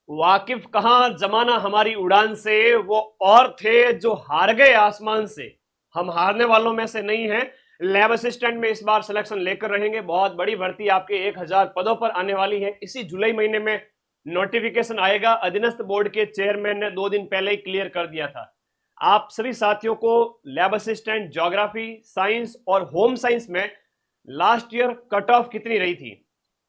वाकिफ कहां जमाना हमारी उड़ान से, वो और थे जो हार गए आसमान से। हम हारने वालों में से नहीं हैं। लैब असिस्टेंट में इस बार सिलेक्शन लेकर रहेंगे। बहुत बड़ी भर्ती आपके 1000 पदों पर आने वाली है। इसी जुलाई महीने में नोटिफिकेशन आएगा। अधीनस्थ बोर्ड के चेयरमैन ने 2 दिन पहले ही क्लियर कर दिया था। आप सभी साथियों को लैब असिस्टेंट, ज्योग्राफी, साइंस और होम साइंस में लास्ट ईयर कट ऑफ कितनी रही थी,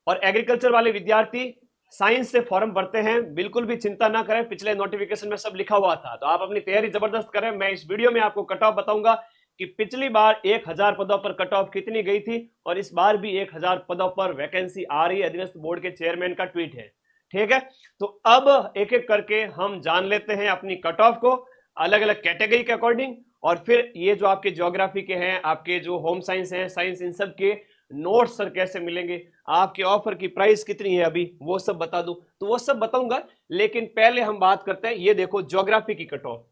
और एग्रीकल्चर वाले विद्यार्थी साइंस से फॉर्म भरते हैं, बिल्कुल भी चिंता ना करें। पिछले नोटिफिकेशन में सब लिखा हुआ था, तो आप अपनी तैयारी जबरदस्त करें। मैं इस वीडियो में आपको कट ऑफ बताऊंगा कि पिछली बार 1000 पदों पर कट ऑफ कितनी गई थी, और इस बार भी 1000 पदों पर वैकेंसी आ रही है। अधीनस्थ बोर्ड के चेयरमैन का ट्वीट है, ठीक है। तो अब एक एक करके हम जान लेते हैं अपनी कट ऑफ को अलग अलग कैटेगरी के अकॉर्डिंग, और फिर ये जो आपके ज्योग्राफी के हैं, आपके जो होम साइंस हैं, साइंस, इन सब के नोट्स सर कैसे मिलेंगे, आपके ऑफर की प्राइस कितनी है अभी, वो सब बता दूं। तो वो सब बताऊंगा, लेकिन पहले हम बात करते हैं। ये देखो ज्योग्राफी की कट ऑफ,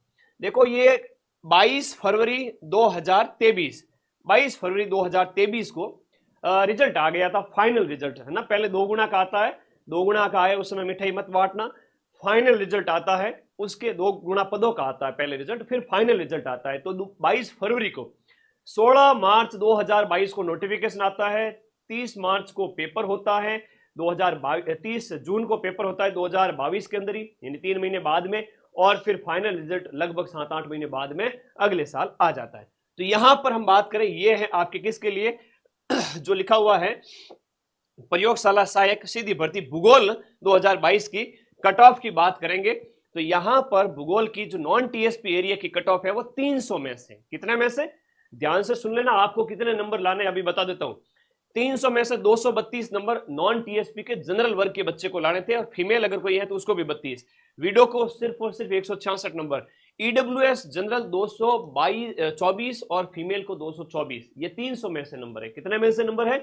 देखो ये 22 फरवरी 2023, 22 फरवरी 2023 को रिजल्ट आ गया था। फाइनल रिजल्ट है ना, पहले 2 गुना का आता है, 2 गुना का है, उस समय मिठाई मत बांटना। फाइनल रिजल्ट आता है, उसके 2 गुना पदों का आता है पहले रिजल्ट, फिर फाइनल रिजल्ट आता है। तो 22 फरवरी को, 16 मार्च 2022 को नोटिफिकेशन आता है, 30 मार्च को पेपर होता है, 30 जून को पेपर होता है 2022 के अंदर ही, यानी 3 महीने बाद में, और फिर फाइनल रिजल्ट लगभग 7-8 महीने बाद में अगले साल आ जाता है। तो यहां पर हम बात करें, ये है आपके किसके लिए जो लिखा हुआ है प्रयोगशाला सहायक सीधी भर्ती भूगोल 2022 की कट ऑफ की बात करेंगे। तो यहां पर भूगोल की जो नॉन टीएसपी एरिया की कट ऑफ है वो 300 में से, कितने में से, ध्यान से सुन लेना, आपको कितने नंबर लाने अभी बता देता हूं। 300 में से 232 नंबर नॉन टीएसपी के जनरल वर्ग के बच्चे को लाने थे, और फीमेल अगर कोई है तो उसको भी 32। वीडियो को सिर्फ और सिर्फ 166 नंबर। ईडब्ल्यूएस जनरल 224 और फीमेल को 224। ये 300 में से नंबर है। कितने में से नंबर है,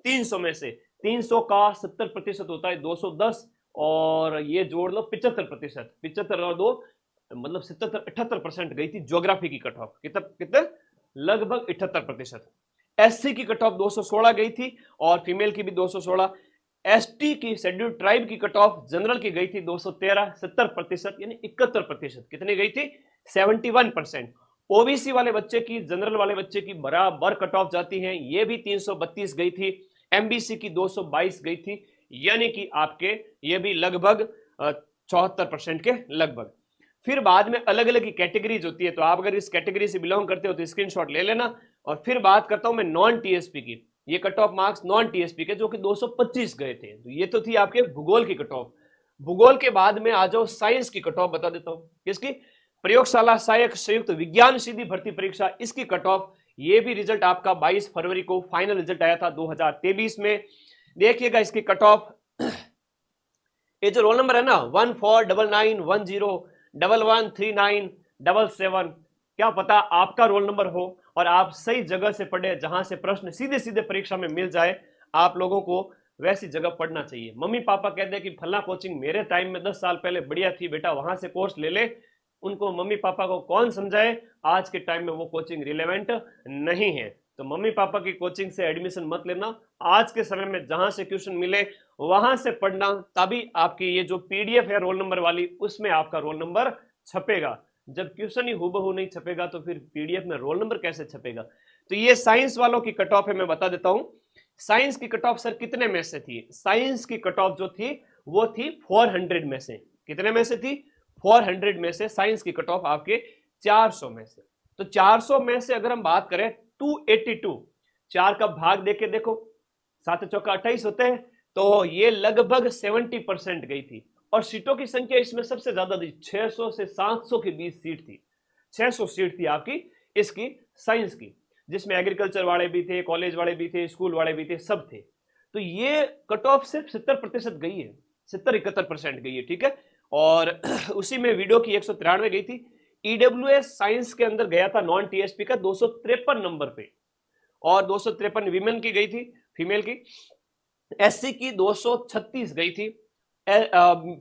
300 में से। 300 का 70% होता है 210, और ये जोड़ लो 75%, 75 और 2 मतलब 78% गई थी ज्योग्राफी की कट ऑफ। कितने, लगभग 78%। एससी की कट ऑफ 216 गई थी, और फीमेल की भी 216। एसटी की शेड्यूल ट्राइब की कट ऑफ जनरल की गई थी 213, 70%, यानी 71%। कितनी गई थी, 71%। ओबीसी वाले बच्चे की, जनरल वाले बच्चे की बराबर कट ऑफ जाती है, ये भी 332 गई थी। एमबीसी की 222 गई थी, यानी कि आपके ये भी लगभग 74% के लगभग। फिर बाद में अलग अलग की कैटेगरीज होती है, तो आप अगर इस कैटेगरी से बिलोंग करते हो तो स्क्रीनशॉट ले लेना। और फिर बात करता हूं मैं नॉन टीएसपी की। ये cut off marks non TSP के जो कि 225 गए थे। तो ये तो थी आपके भूगोल की कट ऑफ। भूगोल के बाद में आ जाओ साइंस की कट ऑफ बता देता हूं। किसकी, प्रयोगशाला सहायक संयुक्त विज्ञान सीधी भर्ती परीक्षा, इसकी कट ऑफ। ये भी रिजल्ट आपका 22 फरवरी को फाइनल रिजल्ट आया था 2023 में। देखिएगा इसकी कट ऑफ। ये जो रोल नंबर है ना 149910113977, क्या पता आपका रोल नंबर हो और आप सही जगह से पढ़े, जहां से प्रश्न सीधे सीधे परीक्षा में मिल जाए। आप लोगों को वैसी जगह पढ़ना चाहिए। मम्मी पापा कहते हैं कि फला कोचिंग मेरे टाइम में 10 साल पहले बढ़िया थी बेटा, वहां से कोर्स ले ले। उनको मम्मी पापा को कौन समझाए, आज के टाइम में वो कोचिंग रिलेवेंट नहीं है। तो मम्मी पापा की कोचिंग से एडमिशन मत लेना। आज के समय में जहां से क्वेश्चन मिले वहां से पढ़ना, तभी आपकी ये जो पीडीएफ है रोल नंबर वाली, उसमें आपका रोल नंबर छपेगा। जब क्वेश्चन ही हूबहू नहीं छपेगा तो फिर पीडीएफ में रोल नंबर कैसे छपेगा। तो ये साइंस वालों की कट ऑफ है, मैं बता देता हूं। साइंस की कट ऑफ सर कितने में से थी, साइंस की कट ऑफ जो थी वो थी 400 में से। कितने में से थी, 400 में से साइंस की कट ऑफ आपके 400 में से। तो 400 में से अगर हम बात करें 282, 4 का भाग देके देखो, 7 चौका 28 होते हैं, तो ये लगभग 70% गई थी। और सीटों की संख्या इसमें सबसे ज्यादा थी, 600 से 700 के बीच सीट थी। 600 सीट थी आपकी इसकी साइंस की, जिसमें एग्रीकल्चर वाले भी थे, कॉलेज वाले भी थे, स्कूल वाले भी थे, सब थे। तो ये कट ऑफ सिर्फ 70% गई है, 70-71% गई है, ठीक है। और उसी में वीडियो की 193 गई थी। ईडब्ल्यूएस साइंस के अंदर गया था नॉन टीएसपी का 253 नंबर पे, और 253 विमेन की गई थी, फीमेल की। एससी की 236 गई थी,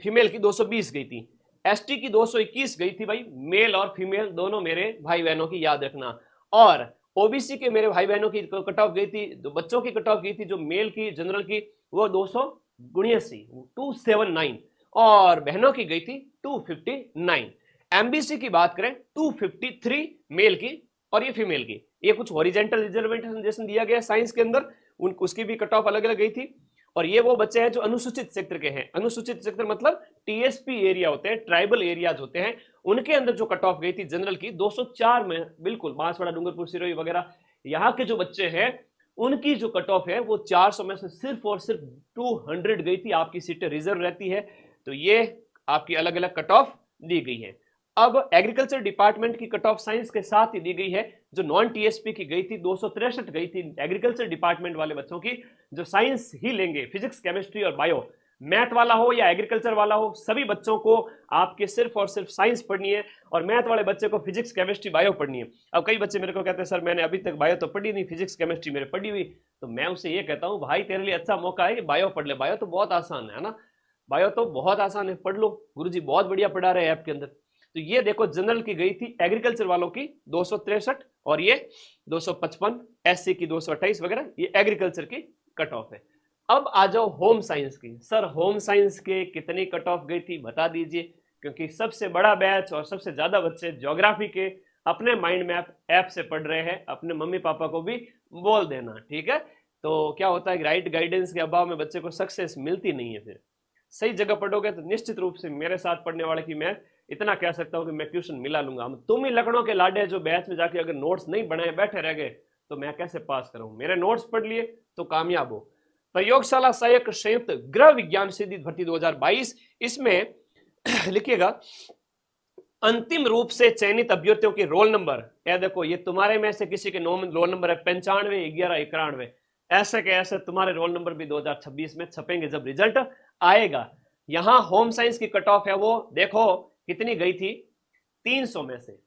फीमेल की 220 गई थी। एसटी की 221 गई थी भाई, मेल और फीमेल दोनों मेरे भाई बहनों की याद रखना। और ओबीसी के मेरे भाई बहनों की कट ऑफ गई थी, जो बच्चों की कट ऑफ गई थी, जो मेल की जनरल की, वो 279, और बहनों की गई थी 259। एमबीसी की बात करें 253 मेल की और ये फीमेल की। ये कुछ हॉरिजेंटल रिजर्वेशन दिया गया साइंस के अंदर, उसकी भी कट ऑफ अलग अलग गई थी। और ये वो बच्चे हैं जो अनुसूचित क्षेत्र के हैं। अनुसूचित क्षेत्र मतलब टीएसपी एरिया होते हैं, ट्राइबल एरियाज होते हैं, उनके अंदर जो कट ऑफ गई थी जनरल की 204 में, बिल्कुल बांसवाड़ा, डूंगरपुर, सिरोही वगैरह यहाँ के जो बच्चे हैं उनकी जो कट ऑफ है वो 400 में से सिर्फ और सिर्फ 200 गई थी। आपकी सीटें रिजर्व रहती है, तो ये आपकी अलग अलग कट ऑफ दी गई है। अब एग्रीकल्चर डिपार्टमेंट की कट ऑफ साइंस के साथ ही दी गई है, जो नॉन टीएसपी की गई थी 263 गई थी एग्रीकल्चर डिपार्टमेंट वाले बच्चों की, जो साइंस ही लेंगे, फिजिक्स, केमिस्ट्री और बायो, मैथ वाला हो या एग्रीकल्चर वाला हो, सभी बच्चों को आपके सिर्फ और सिर्फ साइंस पढ़नी है और मैथ वाले बच्चे को फिजिक्स, केमिस्ट्री, बायो पढ़नी है। अब कई बच्चे मेरे को कहते हैं सर मैंने अभी तक बायो तो पढ़ी नहीं, फिजिक्स केमिस्ट्री मेरे पढ़ी हुई, तो मैं उससे ये कहता हूँ भाई तेरे लिए अच्छा मौका है कि बायो पढ़ ले। बायो तो बहुत आसान है ना, बायो तो बहुत आसान है, पढ़ लो, गुरुजी बहुत बढ़िया पढ़ा रहे हैं ऐप के अंदर। तो ये देखो जनरल की गई थी एग्रीकल्चर वालों की 263 और ये 255, एससी की 228 वगैरह, ये एग्रीकल्चर की कट ऑफ है। अब आ जाओ होम साइंस की। सर होम साइंस के कितनी कट ऑफ गई थी बता दीजिए, क्योंकि सबसे बड़ा बैच और सबसे ज्यादा बच्चे ज्योग्राफी के अपने माइंड मैप ऐप से पढ़ रहे हैं। अपने मम्मी पापा को भी बोल देना, ठीक है। तो क्या होता है, राइट गाइडेंस के अभाव में बच्चे को सक्सेस मिलती नहीं है। फिर सही जगह पढ़ोगे तो निश्चित रूप से मेरे साथ पढ़ने वाले की मैं इतना कह सकता हूं कि मैं ट्यूशन मिला लूंगा। हम तुम ही लखनऊ के लाडे जो बैच में जाके अगर नोट्स नहीं बनाए बैठे रह गए तो मैं कैसे पास करूं। मेरे नोट्स पढ़ लिए तो कामयाब हो। प्रयोगशाला सहायक संयुक्त गृह विज्ञान सिद्धि भर्ती 2022, इसमें लिखिएगा अंतिम रूप से चयनित अभ्यर्थियों के रोल नंबर। यह देखो, ये तुम्हारे में से किसी के रोल नंबर है 95, 11, 91, ऐसे के ऐसे तुम्हारे रोल नंबर भी 2026 में छपेंगे जब रिजल्ट आएगा। यहां होम साइंस की कट ऑफ है वो देखो कितनी गई थी, 300 में से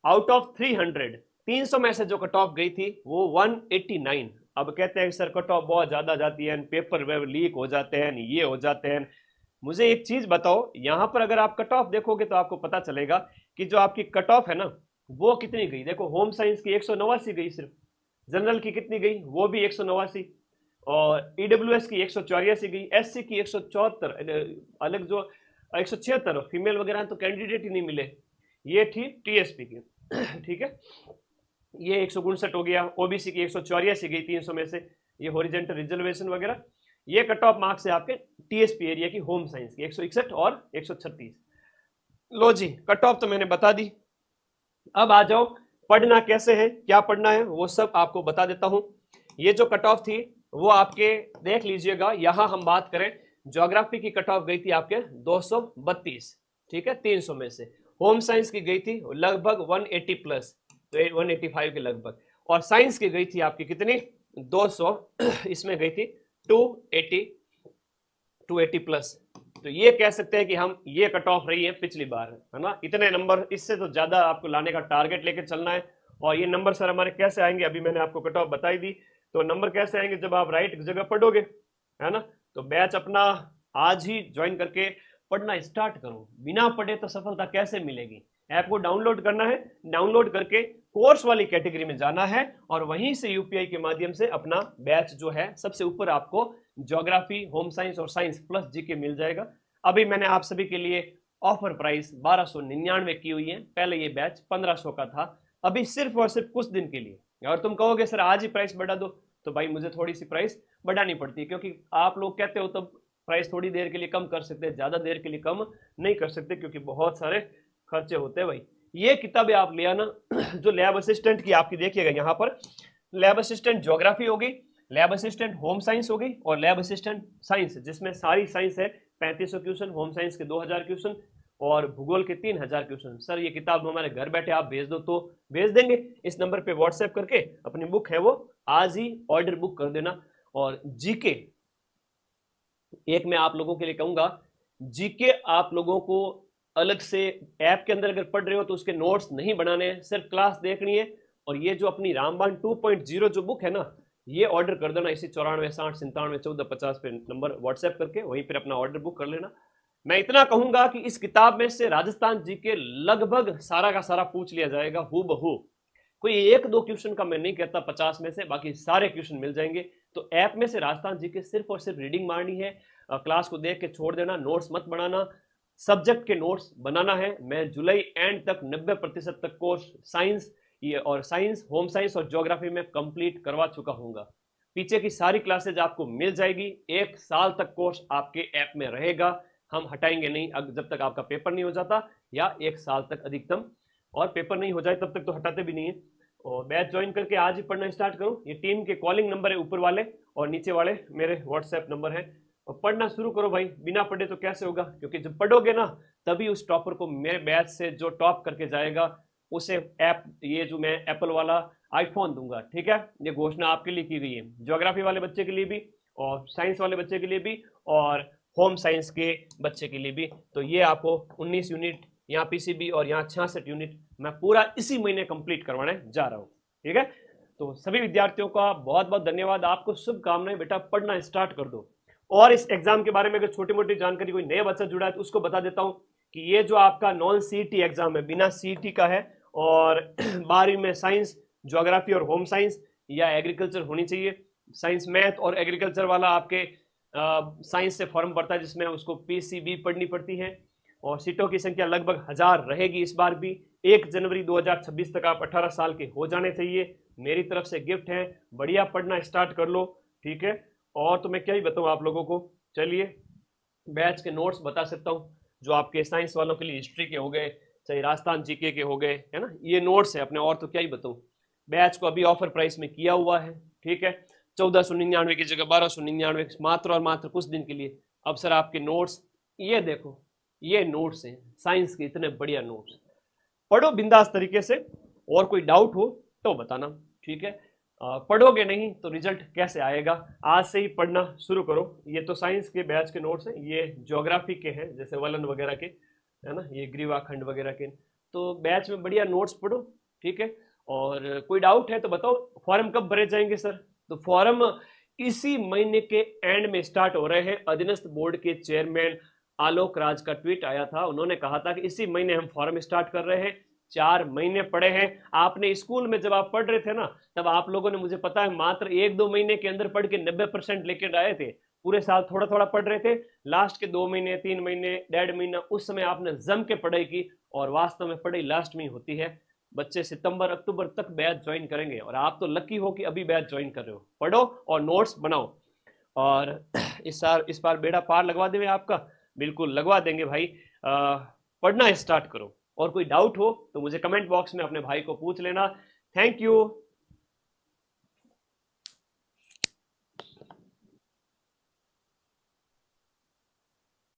आउट ऑफ 300, 300 में से जो कट ऑफ गई थी वो 189। अब कहते हैं सर कट ऑफ बहुत ज्यादा जाती है, पेपर वेब लीक हो जाते हैं, ये हो जाते हैं। मुझे एक चीज बताओ, यहां पर अगर आप कट ऑफ देखोगे तो आपको पता चलेगा कि जो आपकी कट ऑफ है ना वो कितनी गई। देखो होम साइंस की 189 गई सिर्फ, जनरल की कितनी गई वो भी 189, और ईडब्ल्यूएस की 184 गई, एससी की 174, अलग जो 176 फीमेल वगैरह तो कैंडिडेट ही नहीं मिले। ये थी टीएसपी की, ठीक है, ये 159 हो गया। ओबीसी की 184 गई 300 में से, ये हॉरिजेंटल रिजर्वेशन वगैरह। ये कट ऑफ मार्क्स है आपके टीएसपी एरिया की होम साइंस की 161 और 136। लो जी, कट ऑफ तो मैंने बता दी। अब आ जाओ पढ़ना कैसे है, क्या पढ़ना है, वो सब आपको बता देता हूं। ये जो कट ऑफ थी वो आपके देख लीजिएगा। यहां हम बात करें ज्योग्राफी की कट ऑफ गई थी आपके 232, ठीक है, 300 में से। होम साइंस की गई थी लगभग 180 प्लस, तो 185 के लगभग। और साइंस की गई थी आपकी कितनी, 200, इसमें गई थी 280 प्लस। तो ये कह सकते हैं कि हम ये कट ऑफ रही है पिछली बार, है ना। इतने नंबर, इससे तो ज्यादा आपको लाने का टारगेट लेके चलना है। और ये नंबर सर हमारे कैसे आएंगे, अभी मैंने आपको कट ऑफ बताई दी। तो नंबर कैसे आएंगे, जब आप राइट जगह पढ़ोगे, है ना। तो बैच अपना आज ही ज्वाइन करके पढ़ना स्टार्ट करो। बिना पढ़े तो सफलता कैसे मिलेगी। ऐप को डाउनलोड करना है, डाउनलोड करके कोर्स वाली कैटेगरी में जाना है और वहीं से यूपीआई के माध्यम से अपना बैच जो है सबसे ऊपर आपको ज्योग्राफी, होम साइंस और साइंस प्लस जीके मिल जाएगा। अभी मैंने आप सभी के लिए ऑफर प्राइस 1299 की हुई है। पहले ये बैच 1500 का था, अभी सिर्फ और सिर्फ कुछ दिन के लिए। और तुम कहोगे सर आज ही प्राइस बढ़ा दो, तो भाई मुझे थोड़ी सी प्राइस बढ़ानी पड़ती है, क्योंकि आप लोग कहते हो तो प्राइस थोड़ी देर के लिए कम कर सकते हैं, ज्यादा देर के लिए कम नहीं कर सकते, क्योंकि बहुत सारे खर्चे होते हैं भाई। ये किताबें आप ले आना जो लैब असिस्टेंट की आपकी देखिएगा, यहाँ पर लैब असिस्टेंट ज्योग्राफी होगी, लैब असिस्टेंट होम साइंस होगी और लैब असिस्टेंट साइंस, जिसमें सारी साइंस है 3500 क्वेश्चन, होम साइंस के 2000 क्वेश्चन और भूगोल के 3000 क्वेश्चन। सर ये किताब हमारे घर बैठे आप भेज दो तो भेज देंगे। इस नंबर पे व्हाट्सएप करके अपनी बुक है वो आज ही ऑर्डर बुक कर देना। और जीके, एक मैं आप लोगों के लिए कहूंगा, जीके आप लोगों को अलग से ऐप के अंदर अगर पढ़ रहे हो तो उसके नोट्स नहीं बनाने हैं, सिर्फ क्लास देखनी है। और ये जो अपनी रामबाण 2.0 जो बुक है ना, ये ऑर्डर कर देना इसी 94 60 97 14 50 पे नंबर व्हाट्सएप करके वहीं पर अपना ऑर्डर बुक कर लेना। मैं इतना कहूंगा कि इस किताब में से राजस्थान जीके लगभग सारा का सारा पूछ लिया जाएगा हूबहू। कोई एक दो क्वेश्चन का मैं नहीं कहता 50 में से, बाकी सारे क्वेश्चन मिल जाएंगे। तो ऐप में से राजस्थान जीके सिर्फ और सिर्फ रीडिंग मारनी है, क्लास को देख के छोड़ देना, नोट्स मत बनाना, सब्जेक्ट के नोट्स बनाना है। मैं जुलाई एंड तक 90% तक course science science, home science और ज्योग्राफी में कंप्लीट करवा चुका हूँगा। पीछे की सारी क्लासेज आपको मिल जाएगी। 1 साल तक कोर्स आपके ऐप में रहेगा, हम हटाएंगे नहीं जब तक आपका पेपर नहीं हो जाता, या 1 साल तक अधिकतम, और पेपर नहीं हो जाए तब तक तो हटाते भी नहीं है। और बैच ज्वाइन करके आज ही पढ़ना स्टार्ट करो। ये टीम के कॉलिंग नंबर है ऊपर वाले, और नीचे वाले मेरे व्हाट्सएप नंबर है। और पढ़ना शुरू करो भाई, बिना पढ़े तो कैसे होगा, क्योंकि जब पढ़ोगे ना तभी उस टॉपर को, मेरे बैच से जो टॉप करके जाएगा उसे ऐप, ये जो मैं एप्पल वाला आईफोन दूंगा, ठीक है। ये घोषणा आपके लिए की गई है, ज्योग्राफी वाले बच्चे के लिए भी, और साइंस वाले बच्चे के लिए भी, और होम साइंस के बच्चे के लिए भी। तो ये आपको 19 यूनिट यहाँ पीसीबी और यहाँ 66 यूनिट मैं पूरा इसी महीने कंप्लीट करवाने जा रहा हूँ, ठीक है। तो सभी विद्यार्थियों का बहुत बहुत धन्यवाद, आपको शुभकामनाएं। बेटा पढ़ना स्टार्ट कर दो। और इस एग्जाम के बारे में अगर छोटी मोटी जानकारी कोई नया बच्चा जुड़ा है तो उसको बता देता हूँ कि ये जो आपका नॉन सीईटी एग्जाम है, बिना सीईटी का है, और 12वीं में साइंस, ज्योग्राफी और होम साइंस या एग्रीकल्चर होनी चाहिए। साइंस मैथ और एग्रीकल्चर वाला आपके साइंस से फॉर्म पड़ता है, जिसमें उसको पीसीबी पढ़नी पड़ती है, और सीटों की संख्या लगभग 1000 रहेगी इस बार भी। 1 जनवरी 2026 तक आप 18 साल के हो जाने चाहिए। मेरी तरफ से गिफ्ट है, बढ़िया पढ़ना स्टार्ट कर लो, ठीक है। और तो मैं क्या ही बताऊँ आप लोगों को। चलिए बैच के नोट्स बता सकता हूँ, जो आपके साइंस वालों के लिए हिस्ट्री के हो गए, चाहे राजस्थान जीके के हो गए, है ना, ये नोट्स है अपने, और तो क्या ही बताऊँ। बैच को अभी ऑफर प्राइस में किया हुआ है, ठीक है। 1499 की जगह 1299, मात्र और मात्र कुछ दिन के लिए। अब सर आपके नोट्स, ये देखो, ये नोट्स हैं साइंस के, इतने बढ़िया नोट्स। पढ़ो बिंदास तरीके से, और कोई डाउट हो तो बताना, ठीक है। पढ़ोगे नहीं तो रिजल्ट कैसे आएगा, आज से ही पढ़ना शुरू करो। ये तो साइंस के बैच के नोट्स हैं, ये ज्योग्राफी के हैं, जैसे वलन वगैरह के, है ना, ये ग्रीवाखंड वगैरह के। तो बैच में बढ़िया नोट्स पढ़ो, ठीक है। और कोई डाउट है तो बताओ। फॉर्म कब भरे जाएंगे सर? तो फॉर्म इसी महीने के एंड में स्टार्ट हो रहे हैं। अधीनस्थ बोर्ड के चेयरमैन आलोक राज का ट्वीट आया था, उन्होंने कहा था कि इसी महीने हम फॉर्म स्टार्ट कर रहे हैं। 4 महीने पड़े हैं। आपने स्कूल में जब आप पढ़ रहे थे ना, तब आप लोगों ने, मुझे पता है, मात्र 1-2 महीने के अंदर पढ़ के 90% लेकर आए थे। पूरे साल थोड़ा थोड़ा पढ़ रहे थे, लास्ट के 2 महीने, 3 महीने, 1.5 महीना, उस समय आपने जम के पढ़ाई की, और वास्तव में पढ़ाई लास्ट में ही होती है। बच्चे सितंबर अक्टूबर तक बैच ज्वाइन करेंगे, और आप तो लकी हो कि अभी बैच ज्वाइन कर रहे हो। पढ़ो और नोट्स बनाओ, और इस बार बेड़ा पार लगवा देंगे आपका, बिल्कुल लगवा देंगे भाई। पढ़ना स्टार्ट करो, और कोई डाउट हो तो मुझे कमेंट बॉक्स में अपने भाई को पूछ लेना। Thank you.